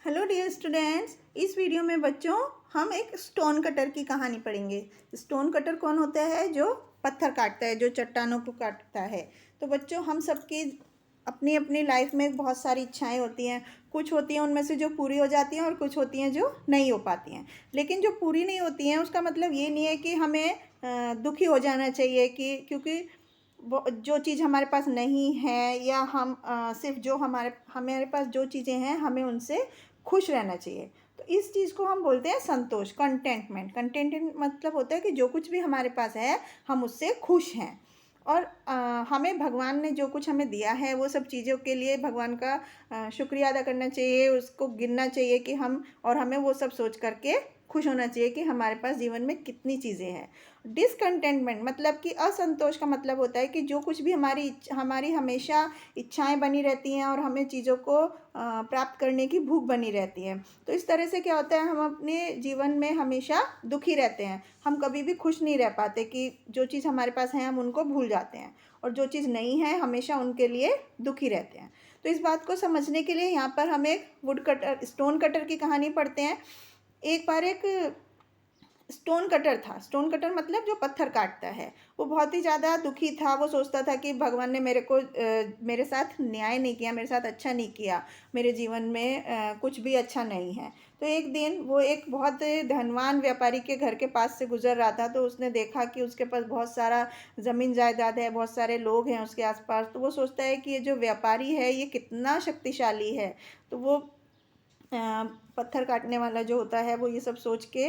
Hello dear students, इस video में बच्चों हम एक स्टोन कटर की कहानी पढ़ेंगे। स्टोन कटर कौन होता है? जो पत्थर काटता है, जो चट्टानों को काटता है। तो बच्चों, हम सबकी अपनी अपनी लाइफ में बहुत सारी इच्छाएं होती हैं। कुछ होती हैं उनमें से जो पूरी हो जाती हैं और कुछ होती हैं जो नहीं हो पाती हैं। लेकिन जो पूरी नहीं होती हैं उसका मतलब ये नहीं है कि हमें दुखी हो जाना चाहिए, कि क्योंकि जो चीज़ हमारे पास नहीं है, या हम सिर्फ जो हमारे हमारे पास जो चीज़ें हैं हमें उनसे खुश रहना चाहिए। तो इस चीज़ को हम बोलते हैं संतोष, कंटेंटमेंट। कंटेंटमेंट मतलब होता है कि जो कुछ भी हमारे पास है हम उससे खुश हैं। और हमें भगवान ने जो कुछ हमें दिया है वो सब चीज़ों के लिए भगवान का शुक्रिया अदा करना चाहिए, उसको गिनना चाहिए कि हम, और हमें वो सब सोच करके खुश होना चाहिए कि हमारे पास जीवन में कितनी चीज़ें हैं। डिसकंटेंटमेंट मतलब कि असंतोष का मतलब होता है कि जो कुछ भी हमारी हमेशा इच्छाएं बनी रहती हैं और हमें चीज़ों को प्राप्त करने की भूख बनी रहती है। तो इस तरह से क्या होता है, हम अपने जीवन में हमेशा दुखी रहते हैं। हम कभी भी खुश नहीं रह पाते कि जो चीज़ हमारे पास है हम उनको भूल जाते हैं, और जो चीज़ नहीं है हमेशा उनके लिए दुखी रहते हैं। तो इस बात को समझने के लिए यहाँ पर हम एक स्टोन कटर की कहानी पढ़ते हैं। एक बार एक स्टोन कटर था। स्टोन कटर मतलब जो पत्थर काटता है। वो बहुत ही ज़्यादा दुखी था। वो सोचता था कि भगवान ने मेरे साथ न्याय नहीं किया, मेरे साथ अच्छा नहीं किया, मेरे जीवन में कुछ भी अच्छा नहीं है। तो एक दिन वो एक बहुत धनवान व्यापारी के घर के पास से गुजर रहा था। तो उसने देखा कि उसके पास बहुत सारा ज़मीन जायदाद है, बहुत सारे लोग हैं उसके आसपास। तो वो सोचता है कि ये जो व्यापारी है ये कितना शक्तिशाली है। तो वो पत्थर काटने वाला जो होता है वो ये सब सोच के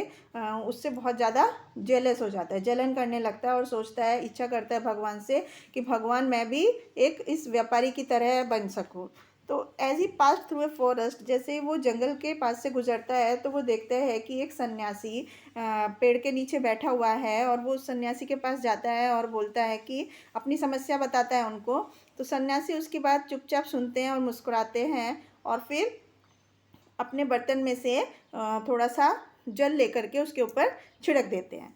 उससे बहुत ज़्यादा जेलस हो जाता है, जलन करने लगता है, और सोचता है, इच्छा करता है भगवान से कि भगवान मैं भी एक इस व्यापारी की तरह बन सकूं। तो as he pass through a forest, जैसे वो जंगल के पास से गुजरता है तो वो देखता है कि एक सन्यासी पेड़ के नीचे बैठा हुआ है, और वो उस सन्यासी के पास जाता है और बोलता है कि अपनी समस्या बताता है उनको। तो सन्यासी उसकी बात चुपचाप सुनते हैं और मुस्कुराते हैं, और फिर अपने बर्तन में से थोड़ा सा जल लेकर के उसके ऊपर छिड़क देते हैं,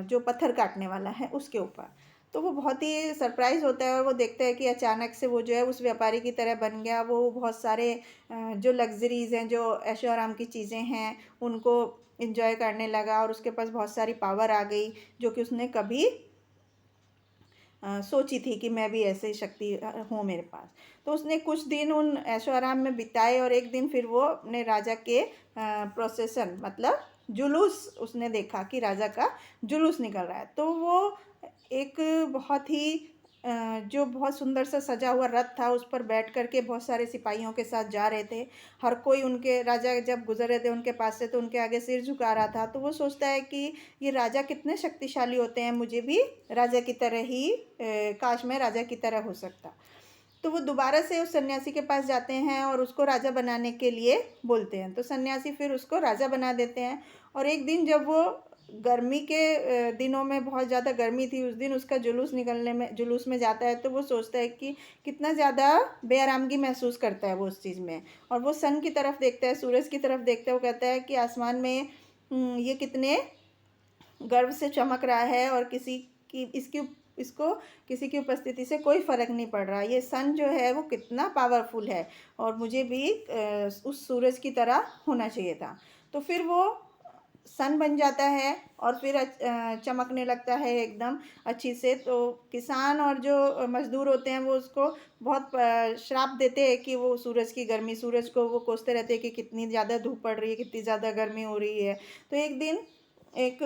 जो पत्थर काटने वाला है उसके ऊपर। तो वो बहुत ही सरप्राइज होता है, और वो देखता है कि अचानक से वो जो है उस व्यापारी की तरह बन गया। वो बहुत सारे जो लग्जरीज हैं, जो ऐशो आराम की चीज़ें हैं, उनको इंजॉय करने लगा, और उसके पास बहुत सारी पावर आ गई जो कि उसने कभी सोची थी कि मैं भी ऐसे शक्ति हूँ मेरे पास। तो उसने कुछ दिन उन ऐशो आराम में बिताए, और एक दिन फिर वो अपने राजा के प्रोसेसन मतलब जुलूस उसने देखा कि राजा का जुलूस निकल रहा है। तो वो एक बहुत ही जो बहुत सुंदर सा सजा हुआ रथ था उस पर बैठ करके बहुत सारे सिपाहियों के साथ जा रहे थे। हर कोई उनके राजा जब गुजर रहे थे उनके पास से तो उनके आगे सिर झुका रहा था। तो वो सोचता है कि ये राजा कितने शक्तिशाली होते हैं, मुझे भी राजा की तरह ही काश मैं राजा की तरह हो सकता। तो वो दोबारा से उस सन्यासी के पास जाते हैं और उसको राजा बनाने के लिए बोलते हैं। तो सन्यासी फिर उसको राजा बना देते हैं। और एक दिन जब वो गर्मी के दिनों में बहुत ज़्यादा गर्मी थी, उस दिन उसका जुलूस में जाता है। तो वो सोचता है कि कितना ज़्यादा बेआरामगी महसूस करता है वो उस चीज़ में। और वो सन की तरफ देखता है, सूरज की तरफ देखता है। वो कहता है कि आसमान में ये कितने गर्व से चमक रहा है, और इसको किसी की उपस्थिति से कोई फ़र्क नहीं पड़ रहा। ये सन जो है वो कितना पावरफुल है, और मुझे भी उस सूरज की तरह होना चाहिए था। तो फिर वो सन बन जाता है, और फिर चमकने लगता है एकदम अच्छी से। तो किसान और जो मज़दूर होते हैं वो उसको बहुत श्राप देते हैं कि वो सूरज की गर्मी, सूरज को वो कोसते रहते हैं कि कितनी ज़्यादा धूप पड़ रही है, कितनी ज़्यादा गर्मी हो रही है। तो एक दिन एक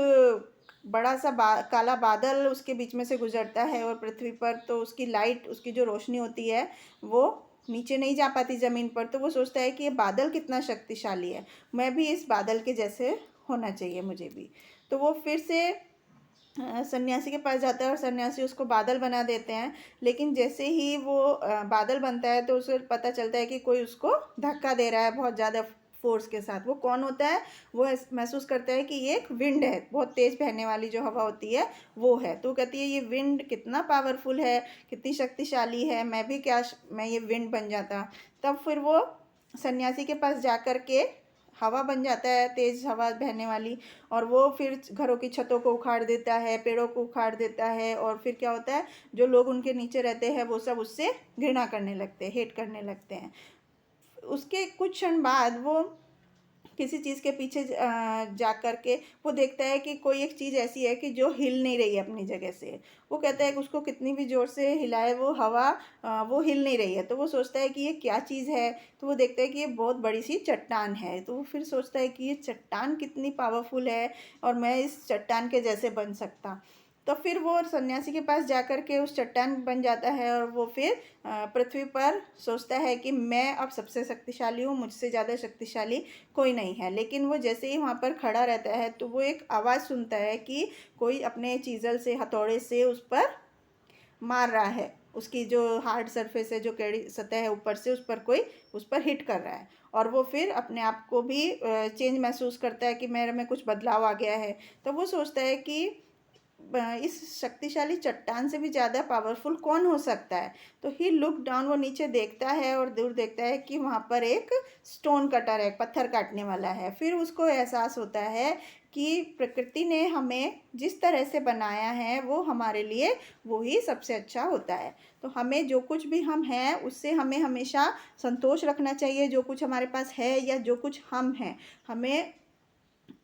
बड़ा सा काला बादल उसके बीच में से गुजरता है, और पृथ्वी पर तो उसकी लाइट, उसकी जो रोशनी होती है वो नीचे नहीं जा पाती ज़मीन पर। तो वो सोचता है कि ये बादल कितना शक्तिशाली है, मैं भी इस बादल के जैसे होना चाहिए मुझे भी। तो वो फिर से सन्यासी के पास जाता है, और सन्यासी उसको बादल बना देते हैं। लेकिन जैसे ही वो बादल बनता है तो उसे पता चलता है कि कोई उसको धक्का दे रहा है बहुत ज़्यादा फोर्स के साथ। वो कौन होता है? वो महसूस करता है कि ये एक विंड है, बहुत तेज़ बहने वाली जो हवा होती है वो है। तो वो कहती है ये विंड कितना पावरफुल है, कितनी शक्तिशाली है, मैं ये विंड बन जाता। तब फिर वो सन्यासी के पास जा कर के हवा बन जाता है, तेज़ हवा बहने वाली। और वो फिर घरों की छतों को उखाड़ देता है, पेड़ों को उखाड़ देता है, और फिर क्या होता है, जो लोग उनके नीचे रहते हैं वो सब उससे घृणा करने लगते हैं, हेट करने लगते हैं। उसके कुछ क्षण बाद वो किसी चीज़ के पीछे जा कर के वो देखता है कि कोई एक चीज़ ऐसी है कि जो हिल नहीं रही है अपनी जगह से। वो कहता है कि उसको कितनी भी ज़ोर से हिलाए वो हवा वो हिल नहीं रही है। तो वो सोचता है कि ये क्या चीज़ है? तो वो देखता है कि ये बहुत बड़ी-सी चट्टान है। तो वो फिर सोचता है कि ये चट्टान कितनी पावरफुल है और मैं इस चट्टान के जैसे बन सकता। तो फिर वो सन्यासी के पास जाकर के उस चट्टान बन जाता है और वो फिर पृथ्वी पर सोचता है कि मैं अब सबसे शक्तिशाली हूँ, मुझसे ज़्यादा शक्तिशाली कोई नहीं है। लेकिन वो जैसे ही वहाँ पर खड़ा रहता है तो वो एक आवाज़ सुनता है कि कोई अपने चीज़ल से, हथौड़े से उस पर मार रहा है। उसकी जो हार्ड सरफेस है, जो कड़ी सतह है ऊपर से, उस पर कोई उस पर हिट कर रहा है। और वो फिर अपने आप को भी चेंज महसूस करता है कि मेरे में कुछ बदलाव आ गया है। तो वो सोचता है कि इस शक्तिशाली चट्टान से भी ज़्यादा पावरफुल कौन हो सकता है। तो ही लुक डाउन, वो नीचे देखता है और दूर देखता है कि वहाँ पर एक स्टोन कटर है, पत्थर काटने वाला है। फिर उसको एहसास होता है कि प्रकृति ने हमें जिस तरह से बनाया है वो हमारे लिए वो ही सबसे अच्छा होता है। तो हमें जो कुछ भी हम हैं उससे हमें हमेशा संतोष रखना चाहिए। जो कुछ हमारे पास है या जो कुछ हम हैं, हमें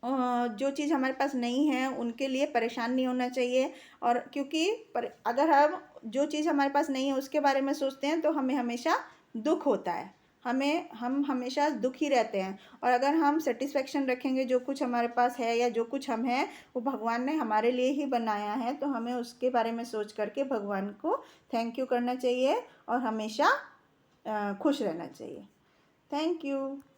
जो चीज़ हमारे पास नहीं है उनके लिए परेशान नहीं होना चाहिए। और क्योंकि अगर हम जो चीज़ हमारे पास नहीं है उसके बारे में सोचते हैं तो हमें हमेशा दुख होता है, हम हमेशा दुखी रहते हैं। और अगर हम सेटिस्फेक्शन रखेंगे जो कुछ हमारे पास है या जो कुछ हम हैं वो भगवान ने हमारे लिए ही बनाया है, तो हमें उसके बारे में सोच करके भगवान को थैंक यू करना चाहिए और हमेशा खुश रहना चाहिए। Thank you.